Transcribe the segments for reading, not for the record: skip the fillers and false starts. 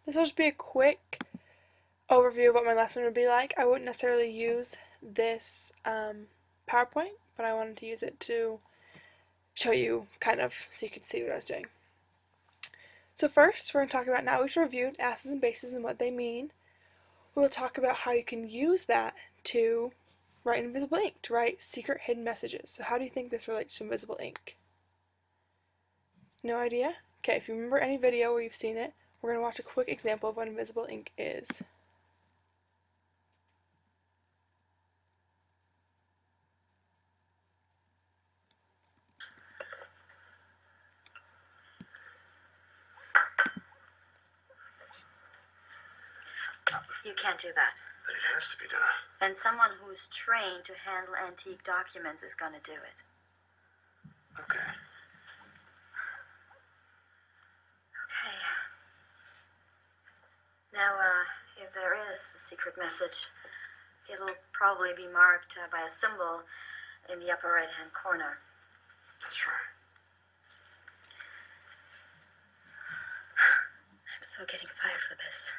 This will just be a quick overview of what my lesson would be like. I wouldn't necessarily use this PowerPoint, but I wanted to use it to show you kind of so you could see what I was doing. So first, we're going to talk about, now we've reviewed acids and bases and what they mean, we will talk about how you can use that to write invisible ink, to write secret hidden messages. So how do you think this relates to invisible ink? No idea? Okay, if you remember any video where you've seen it, we're going to watch a quick example of what invisible ink is. You can't do that. But it has to be done. And someone who's trained to handle antique documents is going to do it. Okay. Okay. Now, if there is a secret message, it'll probably be marked by a symbol in the upper right-hand corner. That's right. I'm so getting fired for this.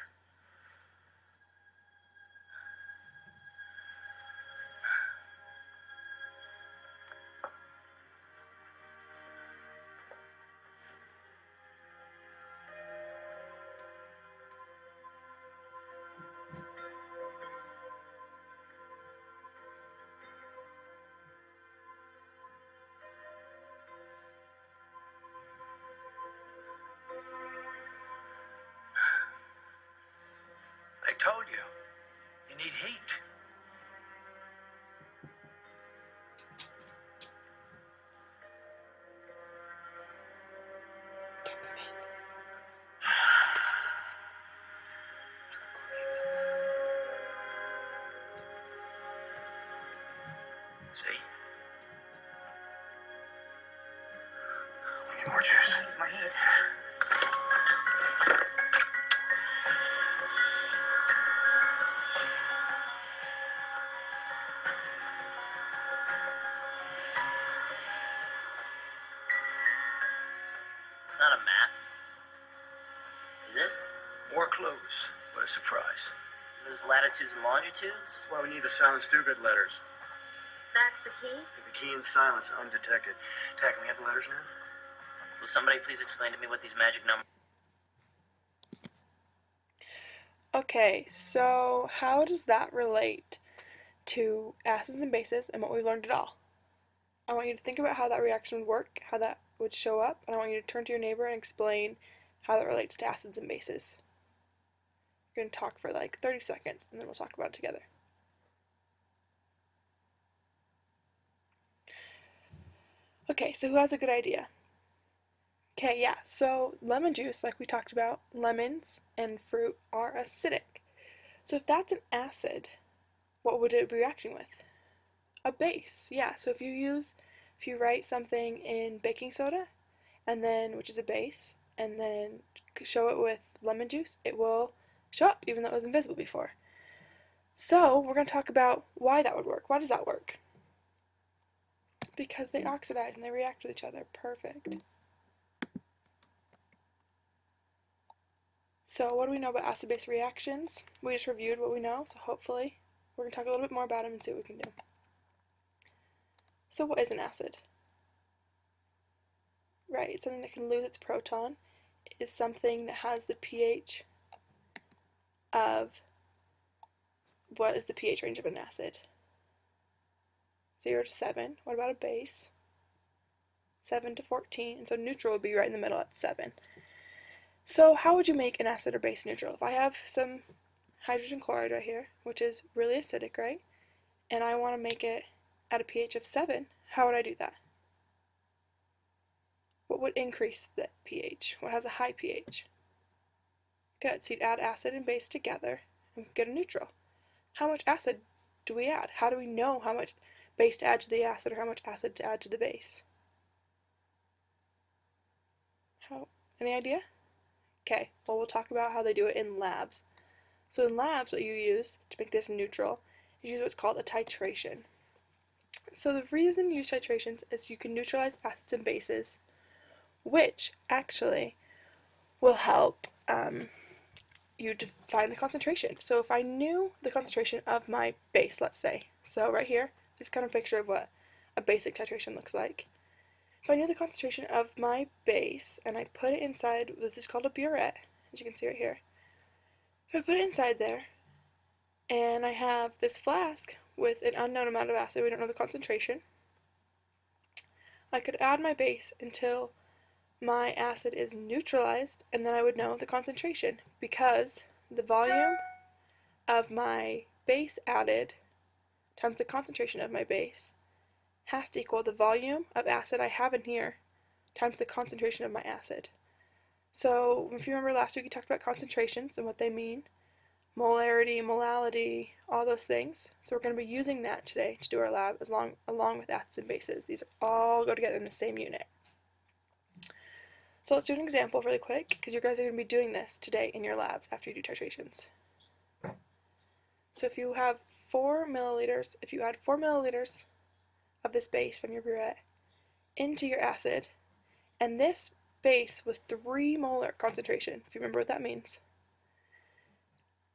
I told you. You need heat. See? We need more juice. More heat. It's not a map. Is it? More clues. What a surprise. Those latitudes and longitudes? That's why we need the silence do-good letters. That's the key? The key in silence, undetected. Dad, can we have the letters now? Will somebody please explain to me what these magic numbers... Okay, so how does that relate to acids and bases and what we've learned at all? I want you to think about how that reaction would work, how that would show up, and I want you to turn to your neighbor and explain how that relates to acids and bases. You're going to talk for like 30 seconds, and then we'll talk about it together. Okay, so who has a good idea? Okay, yeah, so lemon juice, like we talked about, lemons and fruit are acidic. So if that's an acid, what would it be reacting with? A base, yeah. So if you write something in baking soda, and then, which is a base, and then show it with lemon juice, it will show up, even though it was invisible before. So we're going to talk about why that would work. Why does that work? Because they oxidize and they react with each other. Perfect. So what do we know about acid-base reactions? We just reviewed what we know, so hopefully we're going to talk a little bit more about them and see what we can do. So what is an acid? Right, it's something that can lose its proton. It is something that has the pH of, what is the pH range of an acid? 0 to 7. What about a base? 7 to 14. And so neutral would be right in the middle at 7. So how would you make an acid or base neutral? If I have some hydrogen chloride right here, which is really acidic, right? And I want to make it at a pH of 7, how would I do that? What would increase the pH? What has a high pH? Good, so you'd add acid and base together and get a neutral. How much acid do we add? How do we know how much base to add to the acid or how much acid to add to the base? Any idea? Okay, well we'll talk about how they do it in labs. So in labs, what you use to make this neutral is use what's called a titration. So the reason you use titrations is you can neutralize acids and bases, which actually will help you define the concentration. So if I knew the concentration of my base, let's say, so right here, this kind of picture of what a basic titration looks like. If I knew the concentration of my base and I put it inside, this is called a burette, as you can see right here. If I put it inside there and I have this flask with an unknown amount of acid, we don't know the concentration, I could add my base until my acid is neutralized, and then I would know the concentration, because the volume of my base added times the concentration of my base has to equal the volume of acid I have in here times the concentration of my acid. So if you remember last week we talked about concentrations and what they mean, molarity, molality, all those things. So we're going to be using that today to do our lab along with acids and bases. These all go together in the same unit. So let's do an example really quick, because you guys are going to be doing this today in your labs after you do titrations. So if you have 4 milliliters, if you add 4 milliliters of this base from your burette into your acid, and this base was 3 molar concentration, if you remember what that means,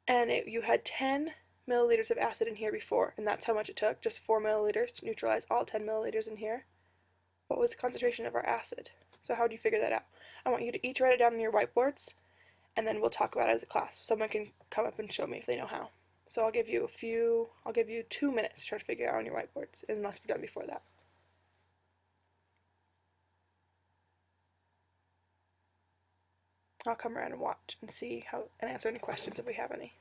and you had 10 milliliters of acid in here before, and that's how much it took, just 4 milliliters to neutralize all 10 milliliters in here. What was the concentration of our acid? So how do you figure that out? I want you to each write it down on your whiteboards, and then we'll talk about it as a class. Someone can come up and show me if they know how. So I'll give you 2 minutes to try to figure it out on your whiteboards, unless we're done before that. I'll come around and watch and see how, and answer any questions if we have any.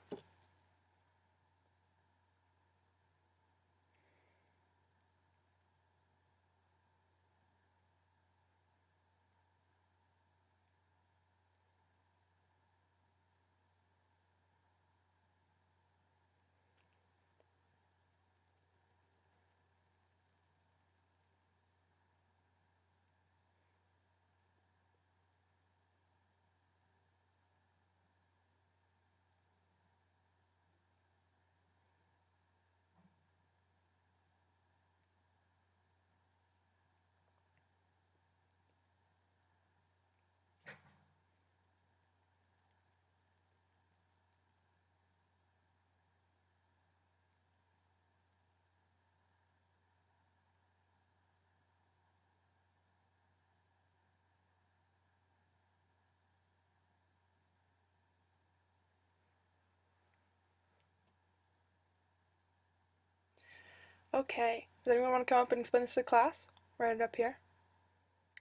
Okay, does anyone want to come up and explain this to the class? Write it up here.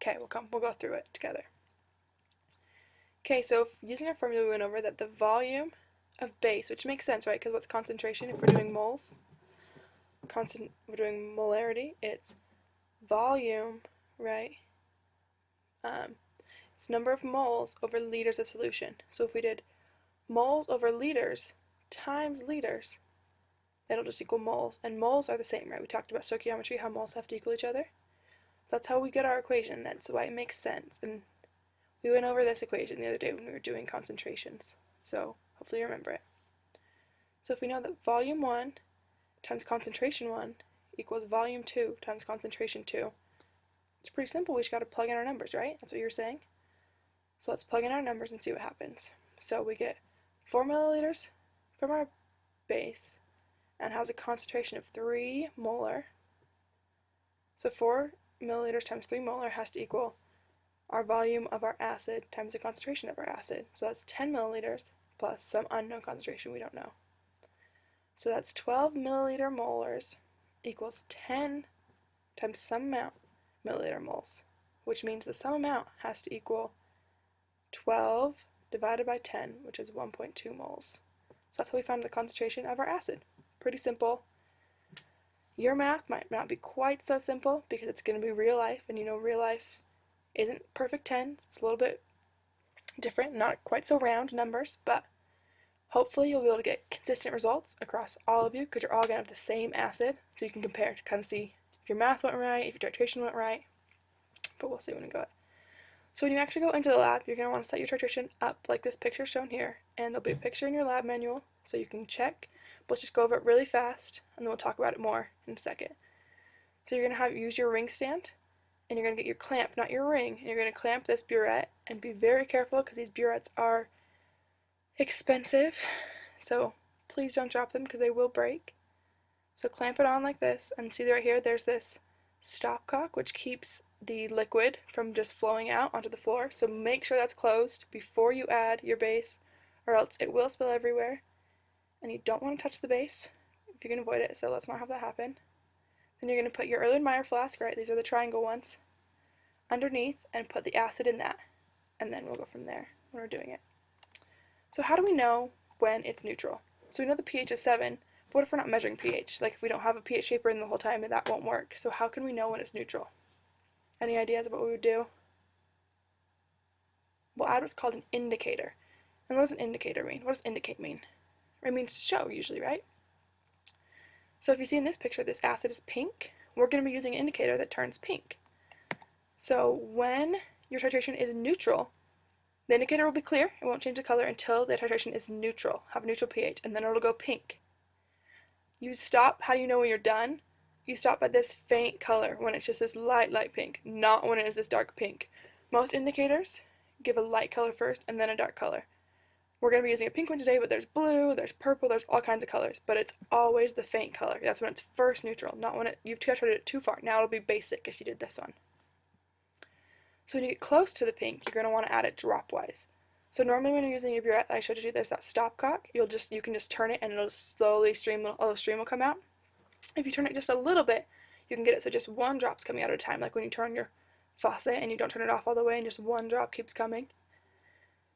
Okay, we'll go through it together. Okay, so using our formula, we went over that the volume of base, which makes sense, right? Because what's concentration if we're doing moles? We're doing molarity. It's volume, right? It's number of moles over liters of solution. So if we did moles over liters times liters, that'll just equal moles. And moles are the same, right? We talked about stoichiometry, how moles have to equal each other. So that's how we get our equation. That's why it makes sense. And we went over this equation the other day when we were doing concentrations. So hopefully you remember it. So if we know that volume 1 times concentration 1 equals volume 2 times concentration 2, it's pretty simple. We just got to plug in our numbers, right? That's what you were saying. So let's plug in our numbers and see what happens. So we get 4 milliliters from our base and has a concentration of 3 molar. So 4 milliliters times 3 molar has to equal our volume of our acid times the concentration of our acid. So that's 10 milliliters plus some unknown concentration we don't know. So that's 12 milliliter molars equals 10 times some amount milliliter moles, which means the sum amount has to equal 12 divided by 10, which is 1.2 moles. So that's how we found the concentration of our acid. Pretty simple. Your math might not be quite so simple because it's going to be real life, and you know real life isn't perfect tens. It's a little bit different, not quite so round numbers, but hopefully you'll be able to get consistent results across all of you because you're all going to have the same acid, so you can compare to kind of see if your math went right, if your titration went right, but we'll see when we go. So when you actually go into the lab, you're going to want to set your titration up like this picture shown here, and there'll be a picture in your lab manual so you can check. But let's just go over it really fast, and then we'll talk about it more in a second. So you're going to use your ring stand, and you're going to get your clamp, not your ring, and you're going to clamp this burette, and be very careful because these burettes are expensive, so please don't drop them because they will break. So clamp it on like this, and see right here, there's this stopcock which keeps the liquid from just flowing out onto the floor. So make sure that's closed before you add your base, or else it will spill everywhere. And you don't want to touch the base if you can avoid it, so let's not have that happen. Then you're going to put your Erlenmeyer flask, right, these are the triangle ones, underneath, and put the acid in that. And then we'll go from there when we're doing it. So how do we know when it's neutral? So we know the pH is 7, but what if we're not measuring pH? Like if we don't have a pH paper in the whole time, that won't work. So how can we know when it's neutral? Any ideas of what we would do? We'll add what's called an indicator. And what does an indicator mean? What does indicate mean? It means to show usually, right? So if you see in this picture, this acid is pink. We're going to be using an indicator that turns pink. So when your titration is neutral, the indicator will be clear. It won't change the color until the titration is neutral, have a neutral pH, and then it'll go pink. You stop. How do you know when you're done? You stop at this faint color, when it's just this light pink, not when it is this dark pink. Most indicators give a light color first and then a dark color. We're going to be using a pink one today, but there's blue, there's purple, there's all kinds of colors, but it's always the faint color. That's when it's first neutral, not when you've tried it too far. Now it'll be basic if you did this one. So when you get close to the pink, you're going to want to add it drop-wise. So normally when you're using a burette, I showed you there's that stopcock. You can just turn it and it'll slowly stream, a stream will come out. If you turn it just a little bit, you can get it so just one drop's coming out at a time, like when you turn your faucet and you don't turn it off all the way and just one drop keeps coming.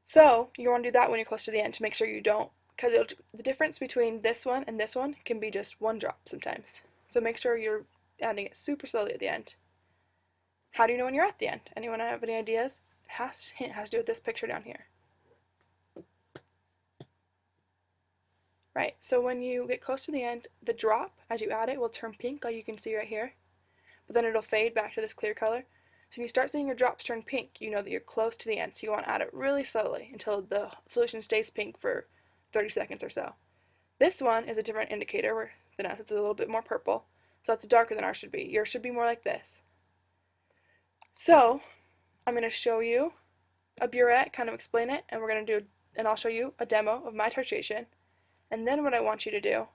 So you want to do that when you're close to the end to make sure you don't, because the difference between this one and this one can be just one drop sometimes. So make sure you're adding it super slowly at the end. How do you know when you're at the end? Anyone have any ideas? Hint has to do with this picture down here. Right, so when you get close to the end, the drop, as you add it, will turn pink, like you can see right here. But then it'll fade back to this clear color. So when you start seeing your drops turn pink, you know that you're close to the end. So you want to add it really slowly until the solution stays pink for 30 seconds or so. This one is a different indicator than us. It's a little bit more purple. So it's darker than ours should be. Yours should be more like this. So I'm going to show you a burette, kind of explain it, and I'll show you a demo of my titration. And then what I want you to do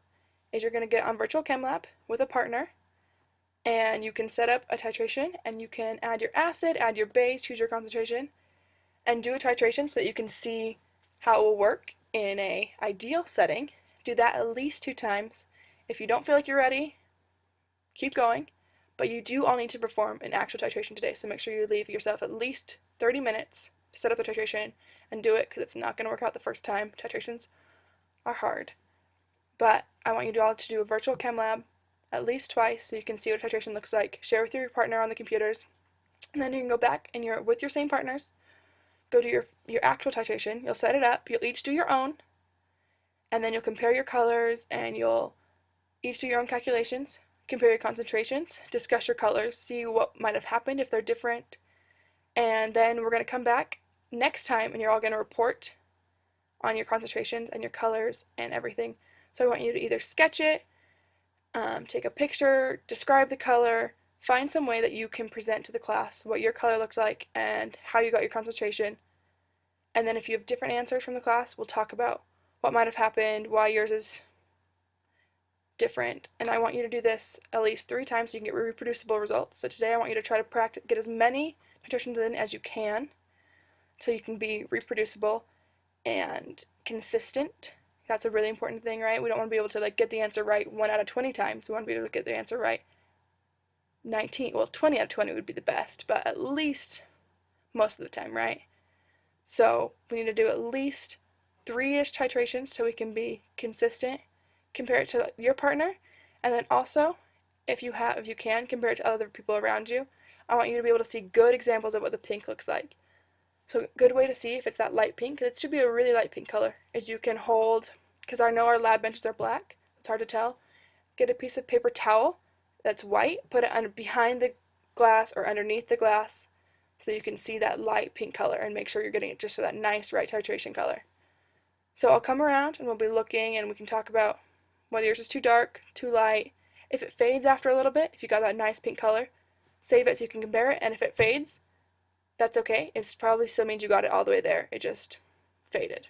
is you're going to get on Virtual Chem Lab with a partner, and you can set up a titration, and you can add your acid, add your base, choose your concentration, and do a titration so that you can see how it will work in an ideal setting. Do that at least 2 times. If you don't feel like you're ready, keep going, but you do all need to perform an actual titration today, so make sure you leave yourself at least 30 minutes to set up a titration and do it, because it's not going to work out the first time. Titrations are hard. But I want you all to do a virtual chem lab at least twice so you can see what titration looks like. Share with your partner on the computers. And then you can go back and you're with your same partners. Go to your actual titration. You'll set it up. You'll each do your own. And then you'll compare your colors and you'll each do your own calculations. Compare your concentrations. Discuss your colors. See what might have happened if they're different. And then we're going to come back next time and you're all going to report on your concentrations and your colors and everything. So I want you to either sketch it, take a picture, describe the color, find some way that you can present to the class what your color looked like and how you got your concentration. And then if you have different answers from the class, we'll talk about what might have happened, why yours is different. And I want you to do this at least 3 times so you can get reproducible results. So today I want you to try to get as many titrations in as you can so you can be reproducible and consistent. That's a really important thing, right? We don't want to be able to get the answer right 1 out of 20 times. We want to be able to get the answer right 20 out of 20 would be the best, but at least most of the time, right? So we need to do at least 3-ish titrations so we can be consistent. Compare it to your partner, and then also, if you can, compare it to other people around you. I want you to be able to see good examples of what the pink looks like. So a good way to see if it's that light pink, because it should be a really light pink color, is you can hold, because I know our lab benches are black, it's hard to tell, get a piece of paper towel that's white, put it behind the glass or underneath the glass so you can see that light pink color and make sure you're getting it just to that nice right titration color. So I'll come around and we'll be looking and we can talk about whether yours is too dark, too light. If it fades after a little bit, if you got that nice pink color, save it so you can compare it, and if it fades, that's okay. It probably still means you got it all the way there. It just faded.